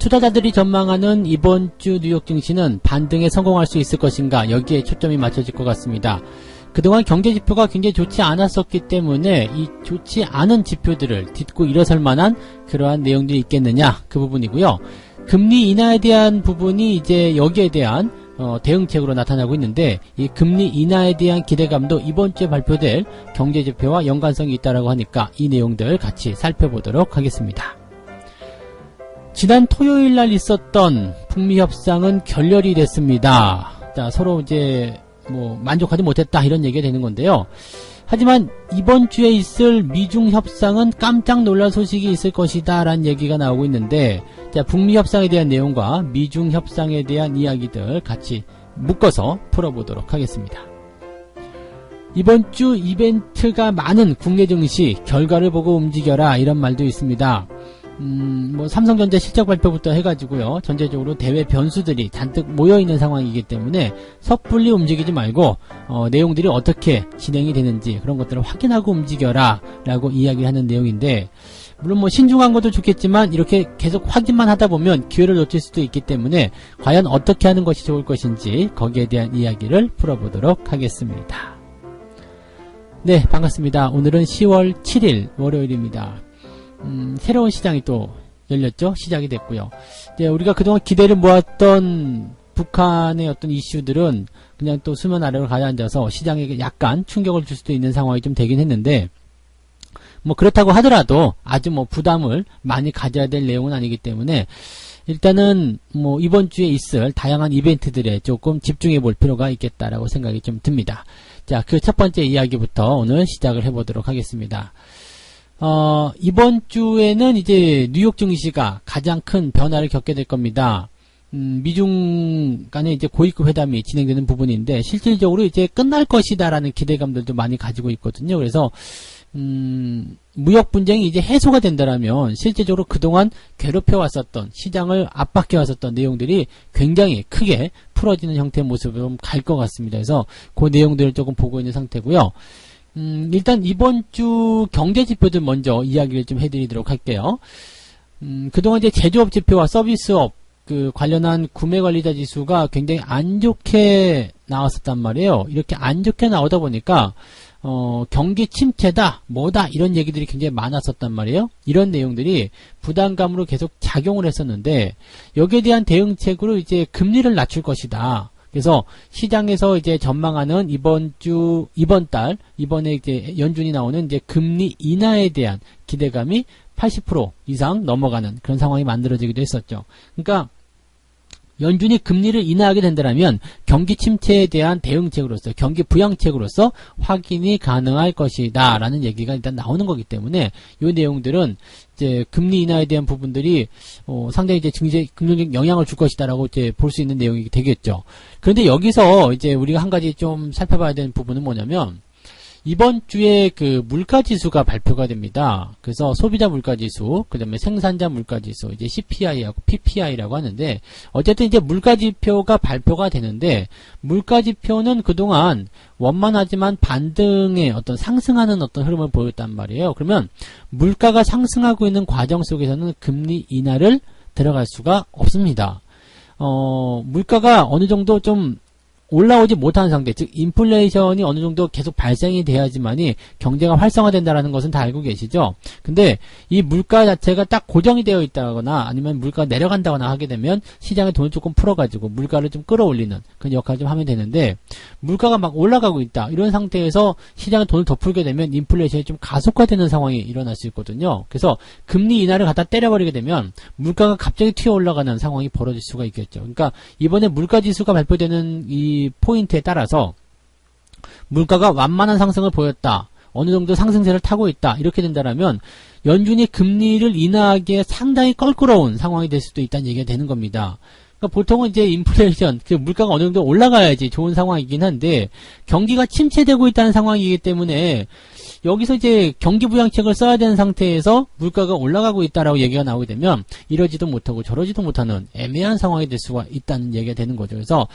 투자자들이 전망하는 이번 주 뉴욕 증시는 반등에 성공할 수 있을 것인가, 여기에 초점이 맞춰질 것 같습니다. 그동안 경제지표가 굉장히 좋지 않았었기 때문에 이 좋지 않은 지표들을 딛고 일어설 만한 그러한 내용들이 있겠느냐, 그 부분이고요. 금리 인하에 대한 부분이 이제 여기에 대한 대응책으로 나타나고 있는데, 이 금리 인하에 대한 기대감도 이번 주에 발표될 경제지표와 연관성이 있다라고 하니까 이 내용들 같이 살펴보도록 하겠습니다. 지난 토요일 날 있었던 북미 협상은 결렬이 됐습니다. 자, 서로 이제 만족하지 못했다, 이런 얘기가 되는 건데요. 하지만 이번 주에 있을 미중 협상은 깜짝 놀랄 소식이 있을 것이다 라는 얘기가 나오고 있는데, 자, 북미 협상에 대한 내용과 미중 협상에 대한 이야기들 같이 묶어서 풀어보도록 하겠습니다. 이번 주 이벤트가 많은 국내 증시, 결과를 보고 움직여라, 이런 말도 있습니다. 삼성전자 실적 발표부터 해가지고요, 전체적으로 대외 변수들이 잔뜩 모여있는 상황이기 때문에 섣불리 움직이지 말고 내용들이 어떻게 진행이 되는지 그런 것들을 확인하고 움직여라 라고 이야기하는 내용인데, 물론 신중한 것도 좋겠지만 이렇게 계속 확인만 하다 보면 기회를 놓칠 수도 있기 때문에 과연 어떻게 하는 것이 좋을 것인지 거기에 대한 이야기를 풀어보도록 하겠습니다. 네, 반갑습니다. 오늘은 10월 7일 월요일입니다. 새로운 시장이 또 열렸죠. 시작이 됐고요. 이제 우리가 그동안 기대를 모았던 북한의 어떤 이슈들은 그냥 또 수면 아래로 가라앉아서 시장에 약간 충격을 줄 수도 있는 상황이 좀 되긴 했는데, 그렇다고 하더라도 아주 부담을 많이 가져야 될 내용은 아니기 때문에 일단은 이번 주에 있을 다양한 이벤트들에 조금 집중해 볼 필요가 있겠다라고 생각이 좀 듭니다. 자, 그 첫 번째 이야기부터 오늘 시작을 해보도록 하겠습니다. 이번 주에는 이제 뉴욕 증시가 가장 큰 변화를 겪게 될 겁니다. 미중 간의 이제 고위급 회담이 진행되는 부분인데, 실질적으로 이제 끝날 것이다라는 기대감들도 많이 가지고 있거든요. 그래서, 무역 분쟁이 이제 해소가 된다라면, 실제적으로 그동안 괴롭혀왔었던, 시장을 압박해왔었던 내용들이 굉장히 크게 풀어지는 형태의 모습으로 갈 것 같습니다. 그래서 그 내용들을 조금 보고 있는 상태고요. 일단 이번 주 경제 지표들 먼저 이야기를 좀 해드리도록 할게요. 그동안 이제 제조업 지표와 서비스업 관련한 구매 관리자 지수가 굉장히 안 좋게 나왔었단 말이에요. 이렇게 안 좋게 나오다 보니까 경기 침체다, 뭐다, 이런 얘기들이 굉장히 많았었단 말이에요. 이런 내용들이 부담감으로 계속 작용을 했었는데, 여기에 대한 대응책으로 이제 금리를 낮출 것이다. 그래서 시장에서 이제 전망하는 이번에 이제 연준이 나오는 이제 금리 인하에 대한 기대감이 80% 이상 넘어가는 그런 상황이 만들어지기도 했었죠. 그러니까 연준이 금리를 인하하게 된다면 경기 침체에 대한 대응책으로서, 경기 부양책으로서 확인이 가능할 것이다 라는 얘기가 일단 나오는 거기 때문에 이 내용들은 이제 금리 인하에 대한 부분들이 상당히 이제 증시에 긍정적 영향을 줄 것이다라고 이제 볼 수 있는 내용이 되겠죠. 그런데 여기서 이제 우리가 한 가지 좀 살펴봐야 되는 부분은 뭐냐면, 이번 주에 물가 지수가 발표가 됩니다. 그래서 소비자 물가 지수, 그 다음에 생산자 물가 지수, 이제 CPI하고 PPI라고 하는데, 어쨌든 이제 물가 지표가 발표가 되는데, 물가 지표는 그동안 원만하지만 반등의 어떤 상승하는 어떤 흐름을 보였단 말이에요. 그러면 물가가 상승하고 있는 과정 속에서는 금리 인하를 들어갈 수가 없습니다. 물가가 어느 정도 좀 올라오지 못한 상태, 즉 인플레이션이 어느 정도 계속 발생이 돼야지만이 경제가 활성화된다라는 것은 다 알고 계시죠. 근데 이 물가 자체가 딱 고정이 되어 있다거나 아니면 물가가 내려간다거나 하게 되면 시장에 돈을 조금 풀어가지고 물가를 좀 끌어올리는 그런 역할을 좀 하면 되는데, 물가가 막 올라가고 있다, 이런 상태에서 시장에 돈을 더 풀게 되면 인플레이션이 좀 가속화되는 상황이 일어날 수 있거든요. 그래서 금리 인하를 갖다 때려버리게 되면 물가가 갑자기 튀어 올라가는 상황이 벌어질 수가 있겠죠. 그러니까 이번에 물가 지수가 발표되는 이 포인트에 따라서 물가가 완만한 상승을 보였다, 어느 정도 상승세를 타고 있다, 이렇게 된다면 연준이 금리를 인하하기에 상당히 껄끄러운 상황이 될 수도 있다는 얘기가 되는 겁니다. 그러니까 보통은 이제 인플레이션, 물가가 어느 정도 올라가야지 좋은 상황이긴 한데, 경기가 침체되고 있다는 상황이기 때문에 여기서 이제 경기 부양책을 써야 되는 상태에서 물가가 올라가고 있다라고 얘기가 나오게 되면 이러지도 못하고 저러지도 못하는 애매한 상황이 될 수가 있다는 얘기가 되는 거죠. 그래서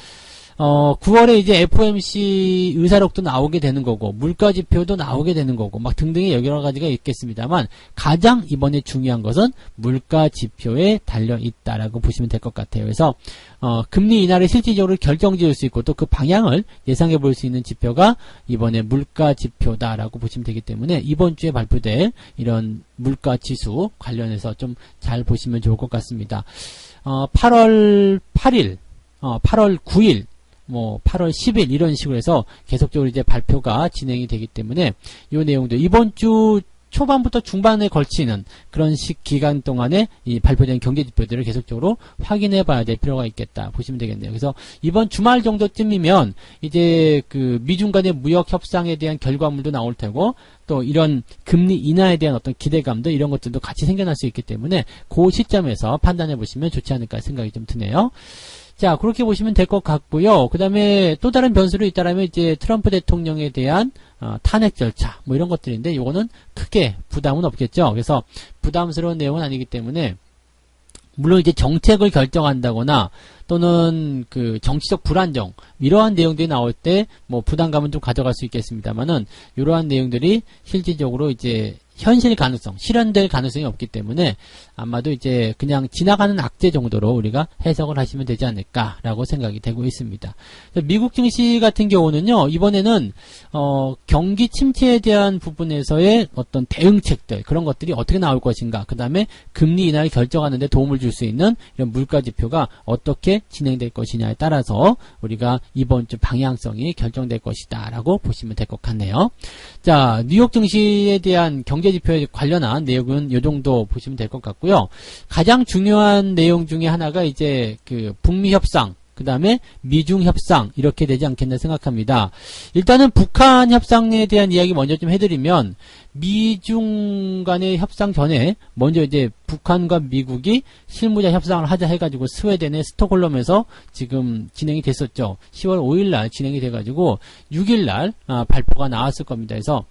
9월에 이제 FOMC 의사록도 나오게 되는 거고, 물가지표도 나오게 되는 거고, 막 등등의 여러 가지가 있겠습니다만, 가장 이번에 중요한 것은 물가지표에 달려있다라고 보시면 될 것 같아요. 그래서, 금리 인하를 실질적으로 결정지을 수 있고, 또 그 방향을 예상해 볼 수 있는 지표가 이번에 물가지표다라고 보시면 되기 때문에, 이번 주에 발표될 이런 물가지수 관련해서 좀 잘 보시면 좋을 것 같습니다. 8월 8일, 8월 9일, 8월 10일 이런 식으로 해서 계속적으로 이제 발표가 진행이 되기 때문에 이 내용도 이번 주 초반부터 중반에 걸치는 그런 기간 동안에 이 발표된 경제 지표들을 계속적으로 확인해 봐야 될 필요가 있겠다 보시면 되겠네요. 그래서 이번 주말 정도쯤이면 이제 그 미중 간의 무역 협상에 대한 결과물도 나올 테고 또 이런 금리 인하에 대한 어떤 기대감도 이런 것들도 같이 생겨날 수 있기 때문에 그 시점에서 판단해 보시면 좋지 않을까 생각이 좀 드네요. 자, 그렇게 보시면 될 것 같고요. 그 다음에 또 다른 변수로 있다라면 이제 트럼프 대통령에 대한 탄핵 절차 이런 것들인데 요거는 크게 부담은 없겠죠. 그래서 부담스러운 내용은 아니기 때문에 물론 이제 정책을 결정한다거나 또는 그 정치적 불안정 이러한 내용들이 나올 때 부담감은 좀 가져갈 수 있겠습니다만은 이러한 내용들이 실질적으로 이제 현실 가능성, 실현될 가능성이 없기 때문에 아마도 이제 그냥 지나가는 악재 정도로 우리가 해석을 하시면 되지 않을까라고 생각이 되고 있습니다. 미국 증시 같은 경우는요, 이번에는 경기 침체에 대한 부분에서의 어떤 대응책들 그런 것들이 어떻게 나올 것인가, 그 다음에 금리 인하를 결정하는 데 도움을 줄 수 있는 이런 물가 지표가 어떻게 진행될 것이냐에 따라서 우리가 이번 주 방향성이 결정될 것이다 라고 보시면 될 것 같네요. 자, 뉴욕 증시에 대한 경제 지표에 관련한 내용은 이 정도 보시면 될 것 같고요. 가장 중요한 내용 중에 하나가 이제 그 북미 협상, 그 다음에 미중 협상 이렇게 되지 않겠나 생각합니다. 일단은 북한 협상에 대한 이야기 먼저 좀 해드리면 미중 간의 협상 전에 먼저 이제 북한과 미국이 실무자 협상을 하자 해가지고 스웨덴의 스톡홀름에서 지금 진행이 됐었죠. 10월 5일날 진행이 돼가지고 6일날 발표가 나왔을 겁니다. 그래서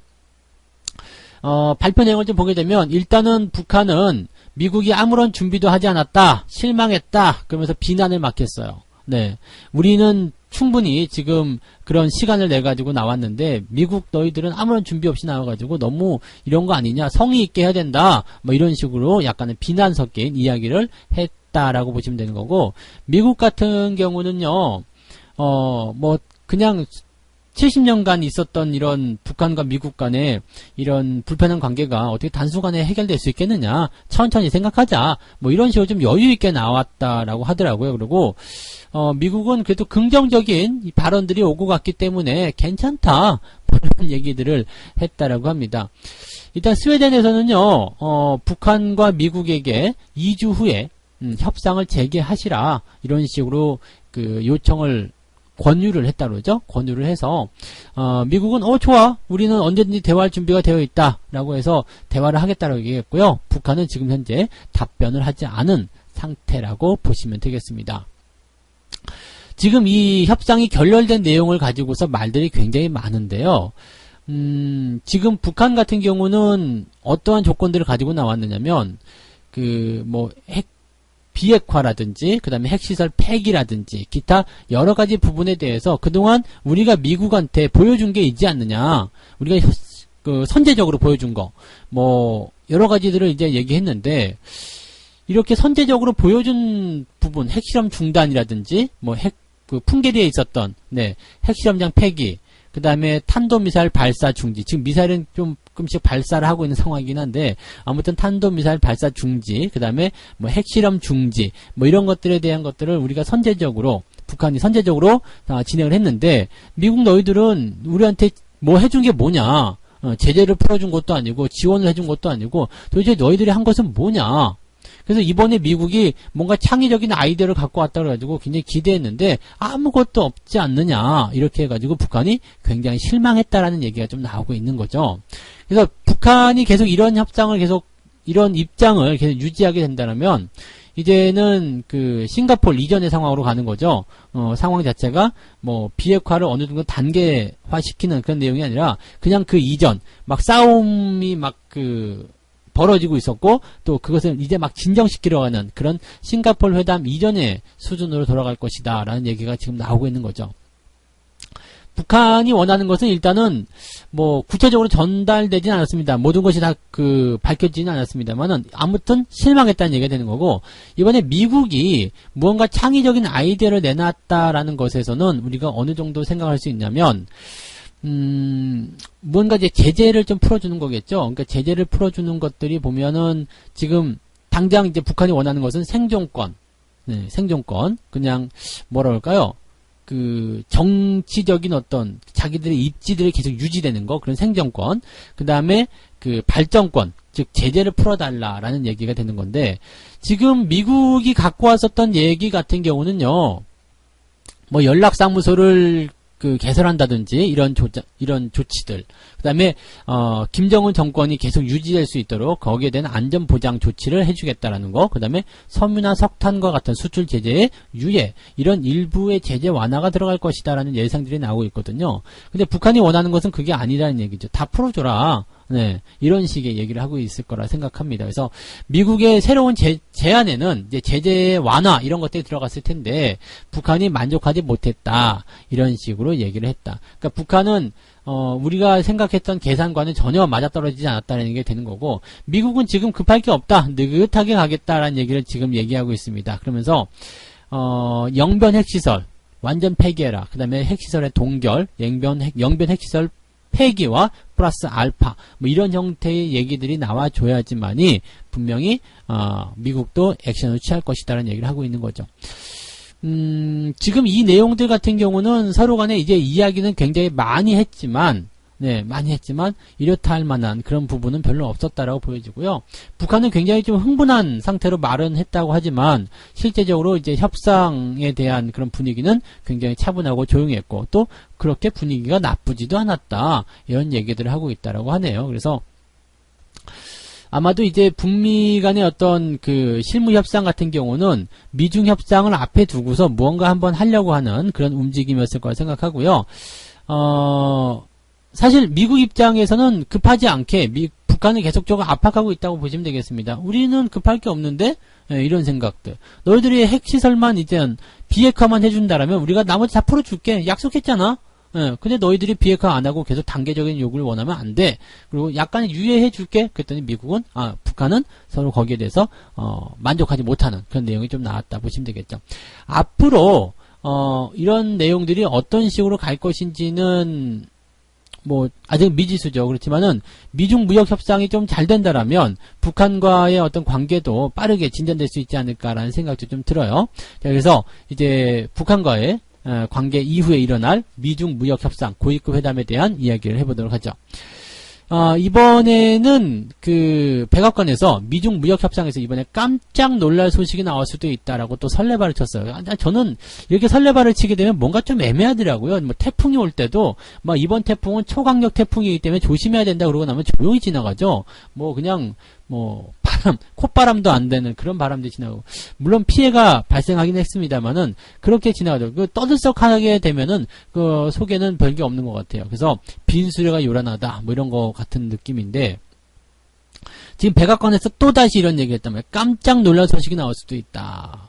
발표 내용을 좀 보게 되면 일단은 북한은 미국이 아무런 준비도 하지 않았다, 실망했다 그러면서 비난을 막 했어요. 네, 우리는 충분히 지금 그런 시간을 내가지고 나왔는데 미국 너희들은 아무런 준비 없이 나와가지고 너무 이런 거 아니냐, 성의 있게 해야 된다 이런 식으로 약간의 비난 섞인 이야기를 했다라고 보시면 되는 거고, 미국 같은 경우는요 그냥 70년간 있었던 이런 북한과 미국 간의 이런 불편한 관계가 어떻게 단순간에 해결될 수 있겠느냐, 천천히 생각하자 이런 식으로 좀 여유 있게 나왔다라고 하더라고요. 그리고 미국은 그래도 긍정적인 이 발언들이 오고 갔기 때문에 괜찮다 이런 얘기들을 했다라고 합니다. 일단 스웨덴에서는요 북한과 미국에게 2주 후에 협상을 재개하시라 이런 식으로 그 요청을 권유를 했다 그러죠. 권유를 해서 미국은 좋아, 우리는 언제든지 대화할 준비가 되어 있다 라고 해서 대화를 하겠다라고 얘기했고요. 북한은 지금 현재 답변을 하지 않은 상태라고 보시면 되겠습니다. 지금 이 협상이 결렬된 내용을 가지고서 말들이 굉장히 많은데요. 지금 북한 같은 경우는 어떠한 조건들을 가지고 나왔느냐면 비핵화라든지 그 다음에 핵시설 폐기라든지 기타 여러 가지 부분에 대해서 그동안 우리가 미국한테 보여준 게 있지 않느냐, 우리가 선제적으로 보여준 거 여러 가지들을 이제 얘기했는데, 이렇게 선제적으로 보여준 부분, 핵실험 중단이라든지 풍계리에 있었던 핵실험장 폐기, 그 다음에 탄도미사일 발사 중지, 지금 미사일은 조금씩 발사를 하고 있는 상황이긴 한데 아무튼 탄도미사일 발사 중지, 그 다음에 핵실험 중지 이런 것들에 대한 것들을 우리가 북한이 선제적으로 진행을 했는데, 미국 너희들은 우리한테 해준 게 뭐냐, 제재를 풀어준 것도 아니고 지원을 해준 것도 아니고 도대체 너희들이 한 것은 뭐냐. 그래서 이번에 미국이 뭔가 창의적인 아이디어를 갖고 왔다 그래가지고 굉장히 기대했는데 아무것도 없지 않느냐 이렇게 해가지고 북한이 굉장히 실망했다라는 얘기가 좀 나오고 있는 거죠. 그래서 북한이 계속 이런 이런 입장을 계속 유지하게 된다면 이제는 싱가포르 이전의 상황으로 가는 거죠. 상황 자체가 비핵화를 어느 정도 단계화 시키는 그런 내용이 아니라 그냥 그 이전 싸움이 벌어지고 있었고 또 그것을 이제 막 진정시키려 하는 그런 싱가포르 회담 이전의 수준으로 돌아갈 것이다 라는 얘기가 지금 나오고 있는 거죠. 북한이 원하는 것은 일단은 뭐 구체적으로 전달되진 않았습니다. 모든 것이 다 밝혀지지는 않았습니다만은 아무튼 실망했다는 얘기가 되는 거고, 이번에 미국이 무언가 창의적인 아이디어를 내놨다라는 것에서는 우리가 어느 정도 생각할 수 있냐면 뭔가 이제 제재를 좀 풀어주는 거겠죠. 그러니까 제재를 풀어주는 것들이 보면은 지금 당장 이제 북한이 원하는 것은 생존권, 네, 생존권. 그냥 뭐라 그럴까요? 정치적인 어떤 자기들의 입지들이 계속 유지되는 거, 그런 생존권. 그 다음에 발전권, 즉 제재를 풀어달라라는 얘기가 되는 건데, 지금 미국이 갖고 왔었던 얘기 같은 경우는요, 뭐 연락사무소를 개설한다든지 이런 조치들. 그다음에 김정은 정권이 계속 유지될 수 있도록 거기에 대한 안전 보장 조치를 해주겠다라는 거. 그다음에 섬유나 석탄과 같은 수출 제재의 유예, 이런 일부의 제재 완화가 들어갈 것이다라는 예상들이 나오고 있거든요. 근데 북한이 원하는 것은 그게 아니라는 얘기죠. 다 풀어줘라. 네, 이런 식의 얘기를 하고 있을 거라 생각합니다. 그래서 미국의 새로운 제안에는 이제 제재 완화 이런 것들이 들어갔을 텐데 북한이 만족하지 못했다, 이런 식으로 얘기를 했다. 그러니까 북한은 우리가 생각했던 계산과는 전혀 맞아떨어지지 않았다는 게 되는 거고, 미국은 지금 급할 게 없다, 느긋하게 가겠다라는 얘기를 지금 얘기하고 있습니다. 그러면서 영변 핵시설 완전 폐기해라. 그 다음에 핵시설의 동결, 영변 핵시설 폐기와 플러스 알파, 뭐 이런 형태의 얘기들이 나와줘야지만이 분명히 미국도 액션을 취할 것이다라는 얘기를 하고 있는 거죠. 지금 이 내용들 같은 경우는 서로 간에 이제 이야기는 굉장히 많이 했지만 이렇다 할 만한 그런 부분은 별로 없었다라고 보여지고요. 북한은 굉장히 좀 흥분한 상태로 말은 했다고 하지만 실제적으로 이제 협상에 대한 그런 분위기는 굉장히 차분하고 조용했고, 또 그렇게 분위기가 나쁘지도 않았다, 이런 얘기들을 하고 있다라고 하네요. 그래서 아마도 이제 북미 간의 어떤 실무 협상 같은 경우는 미중 협상을 앞에 두고서 무언가 한번 하려고 하는 그런 움직임이었을 거라 생각하고요. 사실 미국 입장에서는 급하지 않게 북한을 계속적으로 압박하고 있다고 보시면 되겠습니다. 우리는 급할 게 없는데, 이런 생각들. 너희들이 핵시설만 이제 비핵화만 해준다라면 우리가 나머지 다 풀어줄게, 약속했잖아. 근데 너희들이 비핵화 안 하고 계속 단계적인 요구를 원하면 안 돼. 그리고 약간 유예해줄게. 그랬더니 미국은, 북한은 서로 거기에 대해서 만족하지 못하는 그런 내용이 좀 나왔다 보시면 되겠죠. 앞으로 이런 내용들이 어떤 식으로 갈 것인지는 뭐 아직 미지수죠. 그렇지만은 미중 무역 협상이 좀 잘 된다라면 북한과의 어떤 관계도 빠르게 진전될 수 있지 않을까라는 생각도 좀 들어요. 자, 그래서 이제 북한과의 관계 이후에 일어날 미중 무역 협상, 고위급 회담에 대한 이야기를 해보도록 하죠. 이번에는 백악관에서 미중 무역 협상에서 이번에 깜짝 놀랄 소식이 나올 수도 있다라고 또 설레발을 쳤어요. 저는 이렇게 설레발을 치게 되면 뭔가 좀 애매하더라고요. 뭐 태풍이 올 때도 막 이번 태풍은 초강력 태풍이기 때문에 조심해야 된다 그러고 나면 조용히 지나가죠. 뭐 그냥 콧바람도 안 되는 그런 바람들이 지나가고, 물론 피해가 발생하긴 했습니다만은 그렇게 지나가죠. 떠들썩하게 되면은 속에는 별게 없는 것 같아요. 그래서 빈수레가 요란하다, 뭐 이런 거 같은 느낌인데, 지금 백악관에서 또다시 이런 얘기를 했단 말이에요. 깜짝 놀랄 소식이 나올 수도 있다.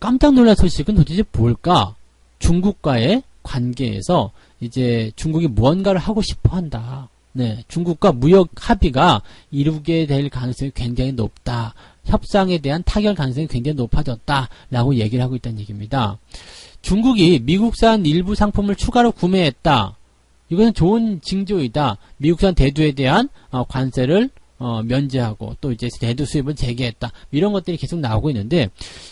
깜짝 놀랄 소식은 도대체 뭘까? 중국과의 관계에서 이제 중국이 무언가를 하고 싶어 한다. 네, 중국과 무역 합의가 이루게 될 가능성이 굉장히 높다. 협상에 대한 타결 가능성이 굉장히 높아졌다라고 얘기를 하고 있다는 얘기입니다. 중국이 미국산 일부 상품을 추가로 구매했다. 이것은 좋은 징조이다. 미국산 대두에 대한 관세를 면제하고 또 이제 대두 수입을 재개했다. 이런 것들이 계속 나오고 있는데,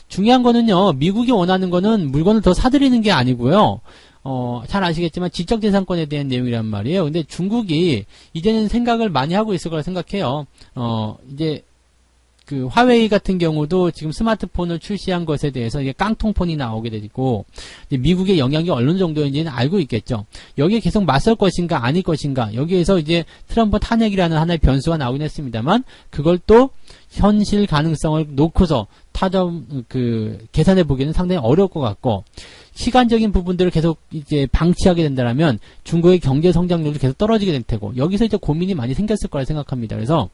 중요한 거는요, 미국이 원하는 거는 물건을 더 사들이는 게 아니고요. 잘 아시겠지만 지적재산권에 대한 내용이란 말이에요. 근데 중국이 이제는 생각을 많이 하고 있을 거라 생각해요. 이제 그 화웨이 같은 경우도 지금 스마트폰을 출시한 것에 대해서 이게 깡통폰이 나오게 되고 미국의 영향이 어느 정도인지는 알고 있겠죠. 여기에 계속 맞설 것인가 아닐 것인가 여기에서 이제 트럼프 탄핵이라는 하나의 변수가 나오긴 했습니다만 그걸 또 현실 가능성을 놓고서 계산해 보기에는 상당히 어려울 것 같고 시간적인 부분들을 계속 이제 방치하게 된다면 중국의 경제 성장률도 계속 떨어지게 될 테고 여기서 이제 고민이 많이 생겼을 거라 생각합니다. 그래서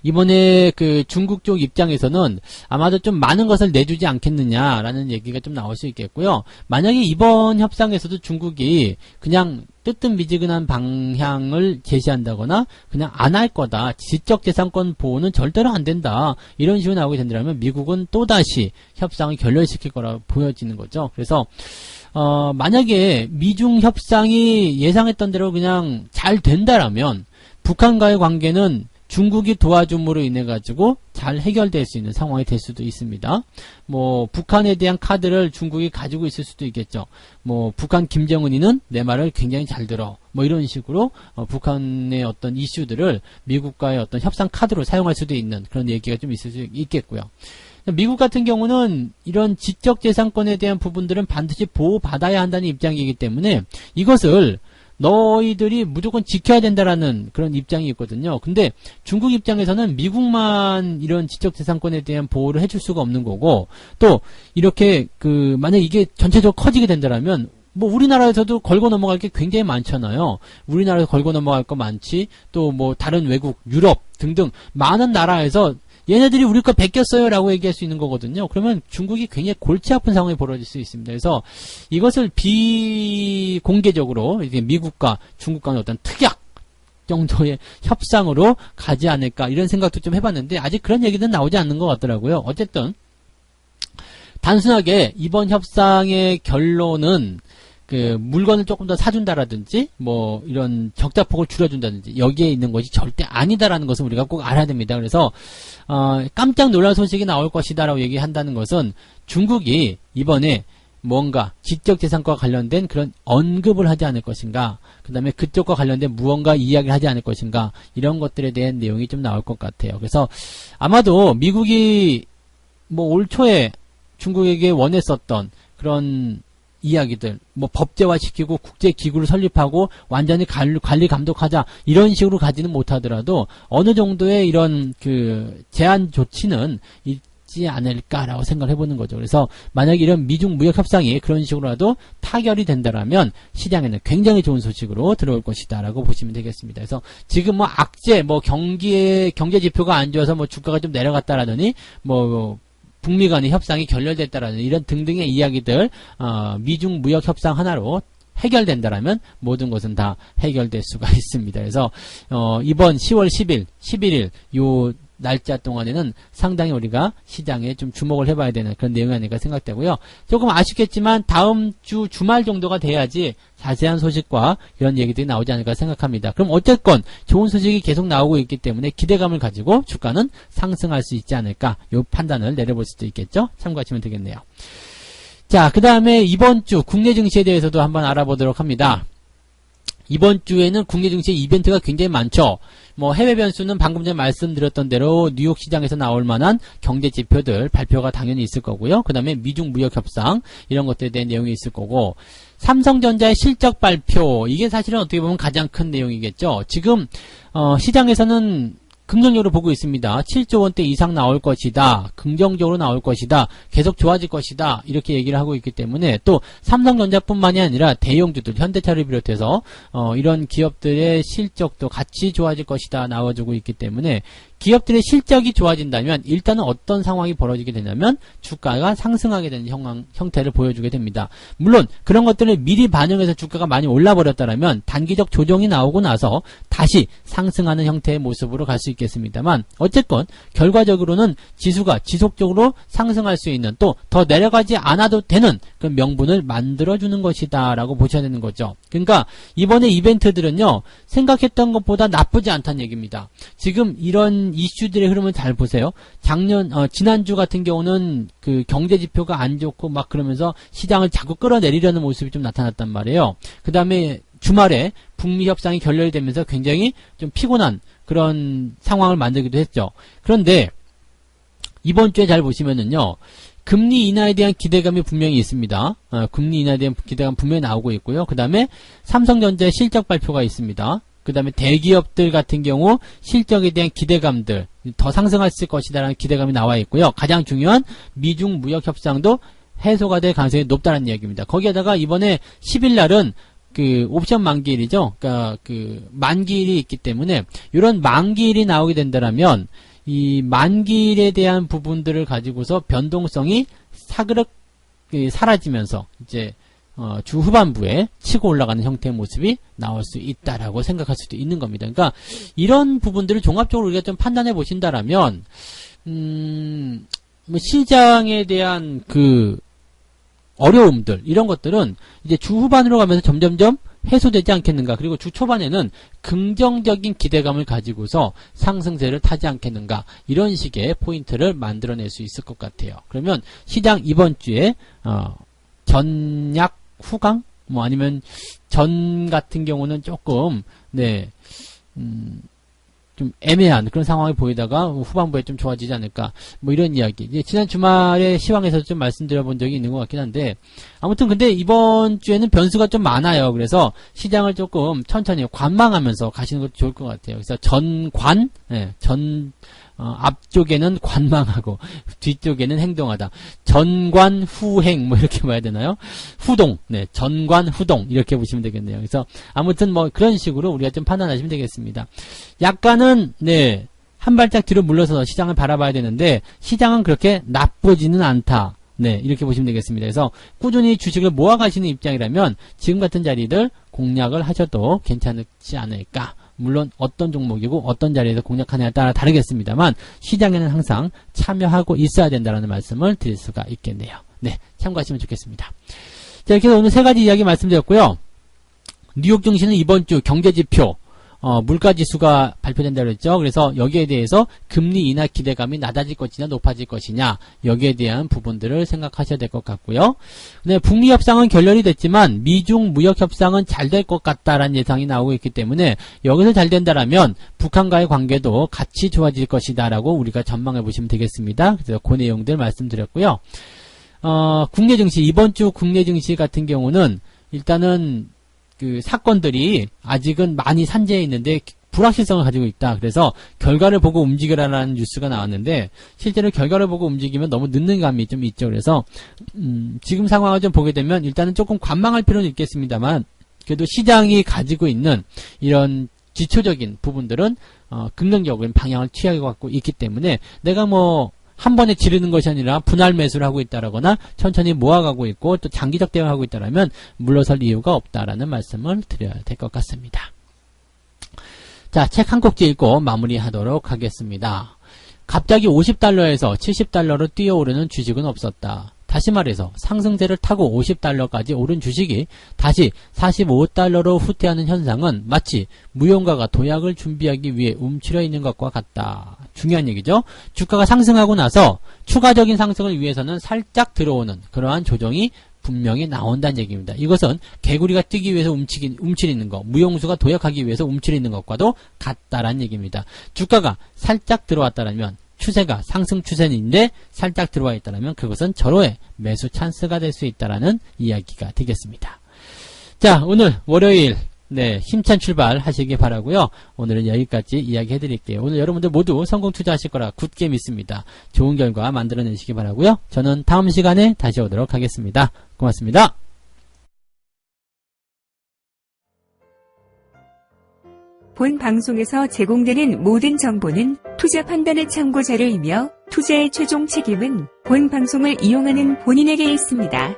이번에 그 중국 쪽 입장에서는 아마도 좀 많은 것을 내주지 않겠느냐라는 얘기가 좀 나올 수 있겠고요. 만약에 이번 협상에서도 중국이 그냥 뜨뜻미지근한 방향을 제시한다거나 그냥 안 할 거다. 지적재산권 보호는 절대로 안 된다. 이런 식으로 나오게 된다면 미국은 또다시 협상을 결렬시킬 거라 보여지는 거죠. 그래서 만약에 미중 협상이 예상했던 대로 그냥 잘 된다라면 북한과의 관계는 중국이 도와줌으로 인해 가지고 잘 해결될 수 있는 상황이 될 수도 있습니다. 뭐 북한에 대한 카드를 중국이 가지고 있을 수도 있겠죠. 뭐 북한 김정은이는 내 말을 굉장히 잘 들어. 뭐 이런 식으로 북한의 어떤 이슈들을 미국과의 어떤 협상 카드로 사용할 수도 있는 그런 얘기가 좀 있을 수 있겠고요. 미국 같은 경우는 이런 지적재산권에 대한 부분들은 반드시 보호받아야 한다는 입장이기 때문에 이것을 너희들이 무조건 지켜야 된다라는 그런 입장이 있거든요. 근데 중국 입장에서는 미국만 이런 지적재산권에 대한 보호를 해줄 수가 없는 거고 또 이렇게 만약 이게 전체적으로 커지게 된다라면 뭐 우리나라에서도 걸고 넘어갈 게 굉장히 많잖아요. 우리나라에서 걸고 넘어갈 거 많지 또 뭐 다른 외국 유럽 등등 많은 나라에서 얘네들이 우리 거 베꼈어요 라고 얘기할 수 있는 거거든요. 그러면 중국이 굉장히 골치 아픈 상황이 벌어질 수 있습니다. 그래서 이것을 비공개적으로 이제 미국과 중국 간의 어떤 특약 정도의 협상으로 가지 않을까 이런 생각도 좀 해봤는데 아직 그런 얘기는 나오지 않는 것 같더라고요. 어쨌든 단순하게 이번 협상의 결론은 물건을 조금 더 사준다라든지, 뭐, 이런 적자폭을 줄여준다든지, 여기에 있는 것이 절대 아니다라는 것을 우리가 꼭 알아야 됩니다. 그래서, 깜짝 놀랄 소식이 나올 것이다라고 얘기한다는 것은 중국이 이번에 뭔가 지적재산권과 관련된 그런 언급을 하지 않을 것인가, 그 다음에 그쪽과 관련된 무언가 이야기를 하지 않을 것인가, 이런 것들에 대한 내용이 좀 나올 것 같아요. 그래서 아마도 미국이 뭐 올 초에 중국에게 원했었던 그런 이야기들, 뭐 법제화시키고 국제기구를 설립하고 완전히 관리 감독하자 이런 식으로 가지는 못하더라도 어느 정도의 이런 제한 조치는 있지 않을까라고 생각을 해보는 거죠. 그래서 만약에 이런 미중 무역 협상이 그런 식으로라도 타결이 된다라면 시장에는 굉장히 좋은 소식으로 들어올 것이다라고 보시면 되겠습니다. 그래서 지금 뭐 악재, 뭐 경제 지표가 안 좋아서 뭐 주가가 좀 내려갔다라더니 뭐 북미 간의 협상이 결렬됐다라는 이런 등등의 이야기들, 미중 무역 협상 하나로 해결된다라면 모든 것은 다 해결될 수가 있습니다. 그래서 이번 10월 10일, 11일 요 날짜 동안에는 상당히 우리가 시장에 좀 주목을 해봐야 되는 그런 내용이 아닐까 생각되고요. 조금 아쉽겠지만 다음 주 주말 정도가 돼야지 자세한 소식과 이런 얘기들이 나오지 않을까 생각합니다. 그럼 어쨌건 좋은 소식이 계속 나오고 있기 때문에 기대감을 가지고 주가는 상승할 수 있지 않을까 이 판단을 내려볼 수도 있겠죠. 참고하시면 되겠네요. 자, 그 다음에 이번 주 국내 증시에 대해서도 한번 알아보도록 합니다. 이번 주에는 국내 증시 이벤트가 굉장히 많죠. 뭐 해외 변수는 방금 전에 말씀드렸던 대로 뉴욕 시장에서 나올 만한 경제 지표들 발표가 당연히 있을 거고요. 그 다음에 미중 무역 협상 이런 것들에 대한 내용이 있을 거고 삼성전자의 실적 발표 이게 사실은 어떻게 보면 가장 큰 내용이겠죠. 지금 시장에서는 긍정적으로 보고 있습니다. 7조 원대 이상 나올 것이다. 긍정적으로 나올 것이다. 계속 좋아질 것이다. 이렇게 얘기를 하고 있기 때문에 또 삼성전자뿐만이 아니라 대형주들, 현대차를 비롯해서 이런 기업들의 실적도 같이 좋아질 것이다. 나와주고 있기 때문에 기업들의 실적이 좋아진다면 일단은 어떤 상황이 벌어지게 되냐면 주가가 상승하게 되는 형태를 보여주게 됩니다. 물론 그런 것들을 미리 반영해서 주가가 많이 올라버렸다면 단기적 조정이 나오고 나서 다시 상승하는 형태의 모습으로 갈 수 있겠습니다만 어쨌건 결과적으로는 지수가 지속적으로 상승할 수 있는 또 더 내려가지 않아도 되는 그런 명분을 만들어주는 것이다 라고 보셔야 되는 거죠. 그러니까 이번에 이벤트들은요 생각했던 것보다 나쁘지 않다는 얘기입니다. 지금 이런 이슈들의 흐름을 잘 보세요. 지난주 같은 경우는 경제 지표가 안 좋고 막 그러면서 시장을 자꾸 끌어내리려는 모습이 좀 나타났단 말이에요. 그 다음에 주말에 북미 협상이 결렬되면서 굉장히 좀 피곤한 그런 상황을 만들기도 했죠. 그런데 이번 주에 잘 보시면은요, 금리 인하에 대한 기대감이 분명히 있습니다. 금리 인하에 대한 기대감 분명히 나오고 있고요. 그 다음에 삼성전자의 실적 발표가 있습니다. 그 다음에 대기업들 같은 경우 실적에 대한 기대감들 더 상승할 것이다라는 기대감이 나와 있고요. 가장 중요한 미중 무역 협상도 해소가 될 가능성이 높다는 이야기입니다. 거기에다가 이번에 10일 날은 그 옵션 만기일이죠. 그러니까 그 만기일이 있기 때문에 이런 만기일이 나오게 된다면 이 만기일에 대한 부분들을 가지고서 변동성이 사그럭 사라지면서 이제 주 후반부에 치고 올라가는 형태의 모습이 나올 수 있다라고 생각할 수도 있는 겁니다. 그러니까 이런 부분들을 종합적으로 우리가 좀 판단해 보신다라면 뭐 시장에 대한 그 어려움들 이런 것들은 이제 주 후반으로 가면서 점점점 해소되지 않겠는가. 그리고 주 초반에는 긍정적인 기대감을 가지고서 상승세를 타지 않겠는가. 이런 식의 포인트를 만들어낼 수 있을 것 같아요. 그러면 시장 이번 주에 전약 후강? 뭐 아니면 전 같은 경우는 조금 좀 애매한 그런 상황이 보이다가 후반부에 좀 좋아지지 않을까 뭐 이런 이야기. 이제 지난 주말에 시황에서 좀 말씀드려본 적이 있는 것 같긴 한데 아무튼 근데 이번 주에는 변수가 좀 많아요. 그래서 시장을 조금 천천히 관망하면서 가시는 것도 좋을 것 같아요. 그래서 전관, 앞쪽에는 관망하고 뒤쪽에는 행동하다. 전관 후행 뭐 이렇게 봐야 되나요? 후동, 전관 후동 이렇게 보시면 되겠네요. 그래서 아무튼 뭐 그런 식으로 우리가 좀 판단하시면 되겠습니다. 약간은 한 발짝 뒤로 물러서서 시장을 바라봐야 되는데 시장은 그렇게 나쁘지는 않다. 이렇게 보시면 되겠습니다. 그래서 꾸준히 주식을 모아가시는 입장이라면 지금 같은 자리들 공략을 하셔도 괜찮지 않을까. 물론 어떤 종목이고 어떤 자리에서 공략하느냐에 따라 다르겠습니다만 시장에는 항상 참여하고 있어야 된다는 말씀을 드릴 수가 있겠네요. 참고하시면 좋겠습니다. 자, 이렇게 해서 오늘 세 가지 이야기 말씀드렸고요. 뉴욕 증시는 이번 주 경제지표 물가지수가 발표된다고 했죠. 그래서 여기에 대해서 금리 인하 기대감이 낮아질 것이냐 높아질 것이냐 여기에 대한 부분들을 생각하셔야 될 것 같고요. 네, 북미 협상은 결렬이 됐지만 미중 무역 협상은 잘 될 것 같다라는 예상이 나오고 있기 때문에 여기서 잘 된다라면 북한과의 관계도 같이 좋아질 것이다라고 우리가 전망해 보시면 되겠습니다. 그래서 그 내용들 말씀드렸고요. 국내 증시 이번 주 국내 증시 같은 경우는 일단은 그 사건들이 아직은 많이 산재해 있는데 불확실성을 가지고 있다. 그래서 결과를 보고 움직여라라는 뉴스가 나왔는데 실제로 결과를 보고 움직이면 너무 늦는 감이 좀 있죠. 그래서 지금 상황을 좀 보게 되면 일단은 조금 관망할 필요는 있겠습니다만 그래도 시장이 가지고 있는 이런 지표적인 부분들은 긍정적인 방향을 취하고 있기 때문에 내가 뭐 한 번에 지르는 것이 아니라 분할 매수를 하고 있다라거나 천천히 모아가고 있고 또 장기적 대응하고 있다라면 물러설 이유가 없다라는 말씀을 드려야 될 것 같습니다. 자, 책 한 꼭지 읽고 마무리하도록 하겠습니다. 갑자기 50달러에서 70달러로 뛰어오르는 주식은 없었다. 다시 말해서 상승세를 타고 50달러까지 오른 주식이 다시 45달러로 후퇴하는 현상은 마치 무용가가 도약을 준비하기 위해 움츠려 있는 것과 같다. 중요한 얘기죠. 주가가 상승하고 나서 추가적인 상승을 위해서는 살짝 들어오는 그러한 조정이 분명히 나온다는 얘기입니다. 이것은 개구리가 뛰기 위해서 움츠리는 것, 무용수가 도약하기 위해서 움츠리는 것과도 같다라는 얘기입니다. 주가가 살짝 들어왔다면 추세가 상승 추세인데 살짝 들어와 있다면 그것은 절호의 매수 찬스가 될 수 있다라는 이야기가 되겠습니다. 자, 오늘 월요일 힘찬 출발 하시기 바라고요. 오늘은 여기까지 이야기 해드릴게요. 오늘 여러분들 모두 성공 투자하실 거라 굳게 믿습니다. 좋은 결과 만들어내시기 바라고요. 저는 다음 시간에 다시 오도록 하겠습니다. 고맙습니다. 본 방송에서 제공되는 모든 정보는 투자 판단의 참고 자료이며 투자의 최종 책임은 본 방송을 이용하는 본인에게 있습니다.